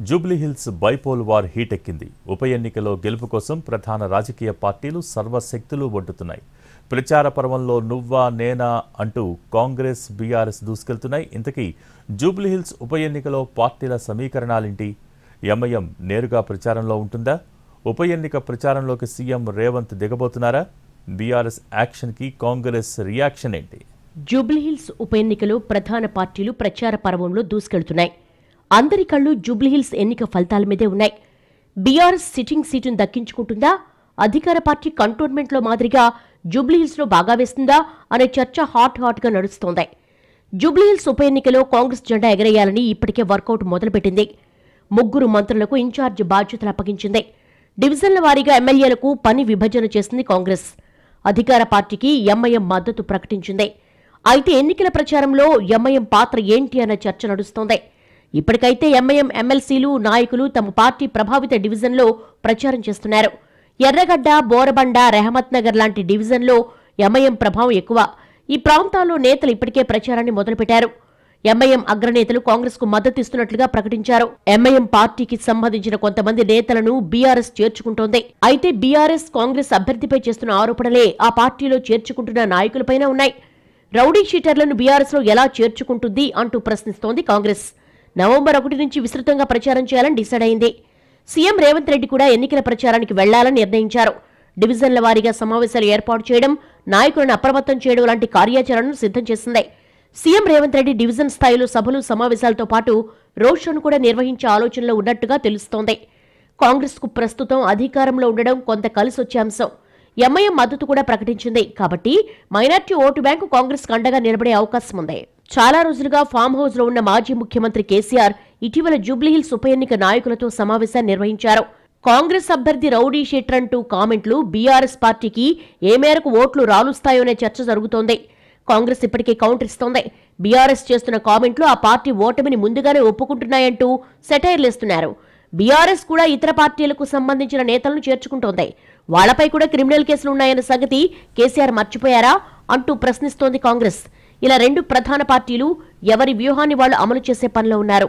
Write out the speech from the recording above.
Jubilee Hills bypoll war హీటెక్కింది. ఉప ఎన్నికలో గెలుపు కోసం ప్రధాన రాజకీయ పార్టీలు సర్వశక్తులు ఒడ్డుతున్నాయి. ప్రచార పర్వంలో నువ్వా నేనా అంటూ కాంగ్రెస్, బీఆర్ఎస్ దూసుకెళ్తున్నాయి. ఇంతకీ జూబ్లీహిల్స్ ఉప ఎన్నికలో పార్టీల సమీకరణాలేంటి? ఎంఐఎం నేరుగా ప్రచారంలో ఉంటుందా? ఉప ఎన్నిక ప్రచారంలోకి సీఎం రేవంత్ దిగబోతున్నారా? బీఆర్ఎస్ యాక్షన్కి కాంగ్రెస్ రియాక్షన్ ఏంటి? జూబ్లీహిల్స్ ఉప ఎన్నికలో ప్రధాన పార్టీలు ప్రచార పర్వంలో దూసుకెళ్తున్నాయి. అందరి కళ్ళు జూబ్లీహిల్స్ ఎన్నిక ఫలితాల మీదే ఉన్నాయి. బీఆర్ఎస్ సిట్టింగ్ సీటును దక్కించుకుంటుందా? అధికార పార్టీ కంటోన్మెంట్లో మాదిరిగా జూబ్లీహిల్స్లో బాగా వేస్తుందా అనే చర్చ హాట్గా నడుస్తోంది. జూబ్లీహిల్స్ ఉప ఎన్నికలో కాంగ్రెస్ జెండా ఎగరేయాలని ఇప్పటికే వర్కౌట్ మొదలుపెట్టింది. 3 మంత్రులకు ఇన్ఛార్జ్ బాధ్యతలు అప్పగించింది. డివిజన్ల వారీగా ఎమ్మెల్యేలకు పని విభజన చేసింది కాంగ్రెస్. అధికార పార్టీకి ఎంఐఎం మద్దతు ప్రకటించింది. అయితే ఎన్నికల ప్రచారంలో ఎంఐఎం పాత్ర ఏంటి అన్న చర్చ నడుస్తోంది. ఇప్పటికైతే ఎంఐఎం ఎమ్మెల్సీలు, నాయకులు తమ పార్టీ ప్రభావిత డివిజన్లో ప్రచారం చేస్తున్నారు. ఎర్రగడ్డ, బోరబండ, రెహమత్ నగర్ లాంటి డివిజన్లో ఎంఐఎం ప్రభావం ఎక్కువ. ఈ ప్రాంతాల్లో నేతలు ఇప్పటికే ప్రచారాన్ని మొదలుపెట్టారు. ఎంఐఎం అగ్రనేతలు కాంగ్రెస్ కు మద్దతిస్తున్నట్లుగా ప్రకటించారు. ఎంఐఎం పార్టీకి సంబంధించిన కొంతమంది నేతలను బీఆర్ఎస్ చేర్చుకుంటోంది. అయితే బీఆర్ఎస్, కాంగ్రెస్ అభ్యర్థిపై చేస్తున్న ఆరోపణలే ఆ పార్టీలో చేర్చుకుంటున్న నాయకులపైన ఉన్నాయి. రౌడీ షీటర్లను బీఆర్ఎస్ లో ఎలా చేర్చుకుంటుంది అంటూ ప్రశ్నిస్తోంది కాంగ్రెస్. నవంబర్ 1 నుంచి విస్తృతంగా ప్రచారం చేయాలని డిసైడ్ అయింది. సీఎం రేవంత్ రెడ్డి కూడా ఎన్నికల ప్రచారానికి వెళ్లాలని నిర్ణయించారు. డివిజన్ల వారీగా సమావేశాలు ఏర్పాటు చేయడం, నాయకులను అప్రమత్తం చేయడం లాంటి కార్యాచరణను సిద్ధం చేసింది. సీఎం రేవంత్ రెడ్డి డివిజన్ స్థాయిలో సభలు, సమావేశాలతో పాటు రోడ్ షోను కూడా నిర్వహించే ఆలోచనలో ఉన్నట్టుగా తెలుస్తోంది. కాంగ్రెస్ కు ప్రస్తుతం అధికారంలో ఉండడం కొంత కలిసొచ్చే అంశం. ఎంఐఎం మద్దతు కూడా ప్రకటించింది. కాబట్టి మైనార్టీ ఓటు బ్యాంకు కాంగ్రెస్ అండగా నిలబడే అవకాశం ఉంది. చాలా రోజులుగా ఫామ్ హౌస్ లో ఉన్న మాజీ ముఖ్యమంత్రి కేసీఆర్ ఇటీవల జూబ్లీహిల్స్ ఉప ఎన్నిక నాయకులతో సమావేశాన్ని నిర్వహించారు. కాంగ్రెస్ అభ్యర్థి రౌడీ షీటర్ అంటూ కామెంట్లు బీఆర్ఎస్ పార్టీకి ఏ మేరకు ఓట్లు రాలుస్తాయోనే చర్చ జరుగుతోంది. కాంగ్రెస్ ఇప్పటికే కౌంటర్ ఇస్తోంది. బీఆర్ఎస్ చేస్తున్న కామెంట్లు ఆ పార్టీ ఓటమిని ముందుగానే ఒప్పుకుంటున్నాయంటూ సెటైర్లేస్తున్నారు. బీఆర్ఎస్ కూడా ఇతర పార్టీలకు సంబంధించిన నేతలను చేర్చుకుంటోంది. వాళ్లపై కూడా క్రిమినల్ కేసులు ఉన్నాయన్న సంగతి కేసీఆర్ మర్చిపోయారా అంటూ ప్రశ్నిస్తోంది కాంగ్రెస్. ఇలా 2 ప్రధాన పార్టీలు ఎవరి వ్యూహాన్ని వాళ్లు అమలు చేసే పనిలో ఉన్నారు.